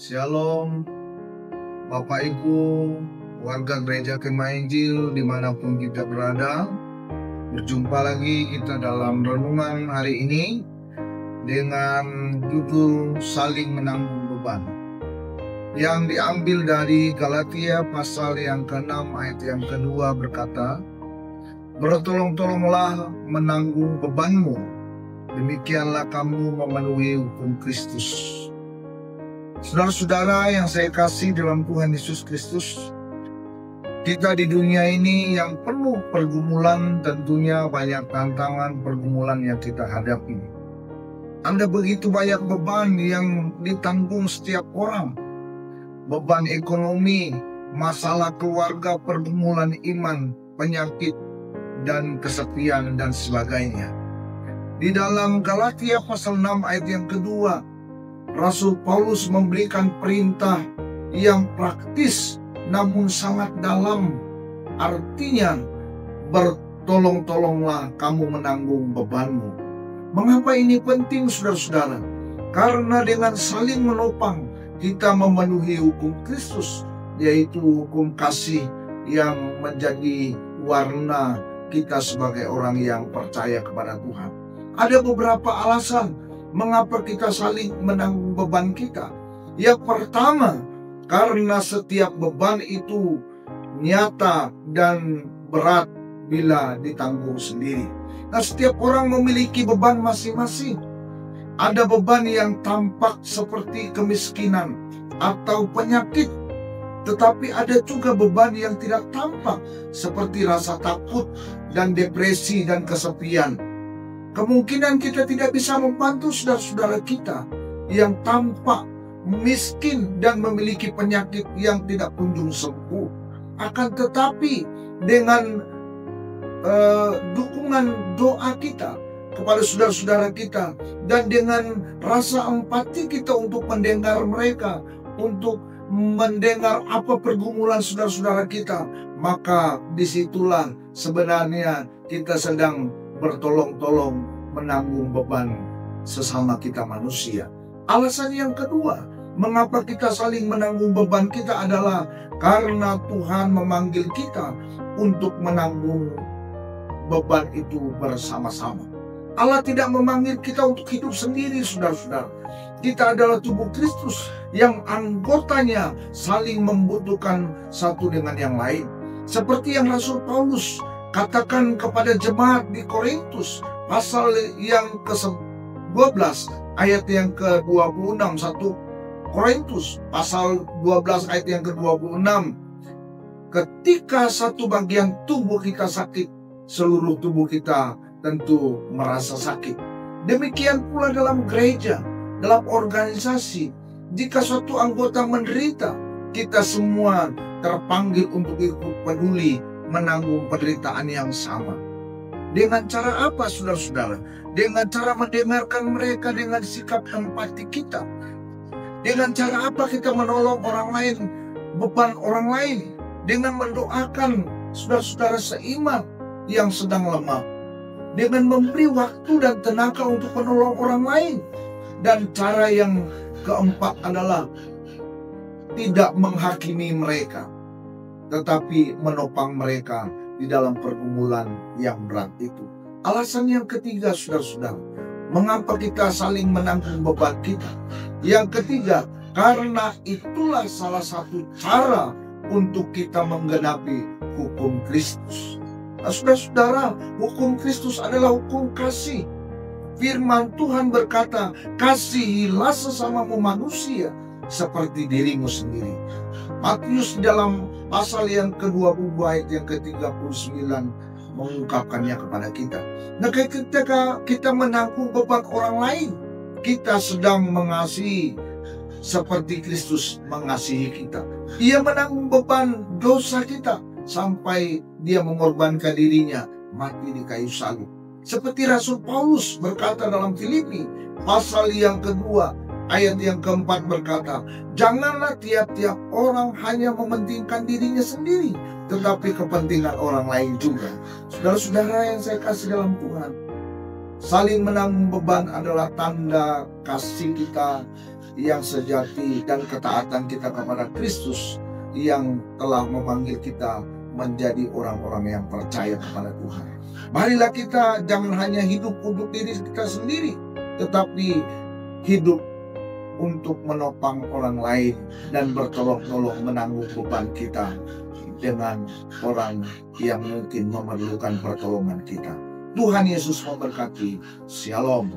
Shalom, Bapak Ibu, warga gereja Kemah Injil dimanapun kita berada. Berjumpa lagi kita dalam renungan hari ini dengan judul Saling Menanggung Beban, yang diambil dari Galatia pasal yang ke-6 ayat yang kedua berkata, "Bertolong-tolonglah menanggung bebanmu, demikianlah kamu memenuhi hukum Kristus." Saudara-saudara yang saya kasih dalam Tuhan Yesus Kristus, kita di dunia ini yang penuh pergumulan, tentunya banyak tantangan pergumulan yang kita hadapi. Ada begitu banyak beban yang ditanggung setiap orang. Beban ekonomi, masalah keluarga, pergumulan iman, penyakit, dan kesepian, dan sebagainya. Di dalam Galatia pasal 6 ayat yang kedua, Rasul Paulus memberikan perintah yang praktis namun sangat dalam. Artinya, bertolong-tolonglah kamu menanggung bebanmu. Mengapa ini penting, saudara-saudara? Karena dengan saling menopang, kita memenuhi hukum Kristus, yaitu hukum kasih yang menjadi warna kita sebagai orang yang percaya kepada Tuhan. Ada beberapa alasan mengapa kita saling menanggung beban kita. Yang pertama, karena setiap beban itu nyata dan berat bila ditanggung sendiri. Nah, setiap orang memiliki beban masing-masing. Ada beban yang tampak seperti kemiskinan atau penyakit, tetapi ada juga beban yang tidak tampak seperti rasa takut dan depresi dan kesepian. Kemungkinan kita tidak bisa membantu saudara-saudara kita yang tampak miskin dan memiliki penyakit yang tidak kunjung sembuh. Akan tetapi dengan dukungan doa kita kepada saudara-saudara kita dan dengan rasa empati kita untuk mendengar mereka, untuk mendengar apa pergumulan saudara-saudara kita, maka disitulah sebenarnya kita sedang bertolong-tolong menanggung beban sesama kita manusia. Alasan yang kedua, mengapa kita saling menanggung beban kita adalah karena Tuhan memanggil kita untuk menanggung beban itu bersama-sama. Allah tidak memanggil kita untuk hidup sendiri, saudara-saudara. Kita adalah tubuh Kristus yang anggotanya saling membutuhkan satu dengan yang lain. Seperti yang Rasul Paulus katakan kepada jemaat di Korintus pasal yang ke-12 ayat yang ke-26, 1 Korintus pasal 12 ayat yang ke-26. Ketika satu bagian tubuh kita sakit, seluruh tubuh kita tentu merasa sakit. Demikian pula dalam gereja, dalam organisasi. Jika suatu anggota menderita, kita semua terpanggil untuk ikut peduli menanggung penderitaan yang sama. Dengan cara apa, saudara-saudara? Dengan cara mendengarkan mereka dengan sikap empati kita. Dengan cara apa kita menolong orang lain, beban orang lain? Dengan mendoakan saudara-saudara seiman yang sedang lemah. Dengan memberi waktu dan tenaga untuk menolong orang lain. Dan cara yang keempat adalah tidak menghakimi mereka, tetapi menopang mereka di dalam pergumulan yang berat itu. Alasan yang ketiga, saudara-saudara, mengapa kita saling menanggung beban kita. Yang ketiga, karena itulah salah satu cara untuk kita menggenapi hukum Kristus. Nah, saudara-saudara, hukum Kristus adalah hukum kasih. Firman Tuhan berkata, kasihilah sesamamu manusia seperti dirimu sendiri. Matius dalam pasal yang ke-20 ayat yang ke-39 mengungkapkannya kepada kita. Nah, ketika kita menanggung beban orang lain, kita sedang mengasihi seperti Kristus mengasihi kita. Ia menanggung beban dosa kita sampai dia mengorbankan dirinya mati di kayu salib. Seperti Rasul Paulus berkata dalam Filipi pasal yang kedua ayat yang keempat berkata, janganlah tiap-tiap orang hanya mementingkan dirinya sendiri, tetapi kepentingan orang lain juga. Saudara-saudara yang saya kasih dalam Tuhan, saling menanggung beban adalah tanda kasih kita yang sejati dan ketaatan kita kepada Kristus yang telah memanggil kita menjadi orang-orang yang percaya kepada Tuhan. Marilah kita jangan hanya hidup untuk diri kita sendiri, tetapi hidup untuk menopang orang lain dan bertolong-tolong menanggung beban kita dengan orang yang mungkin memerlukan pertolongan kita. Tuhan Yesus memberkati. Shalom.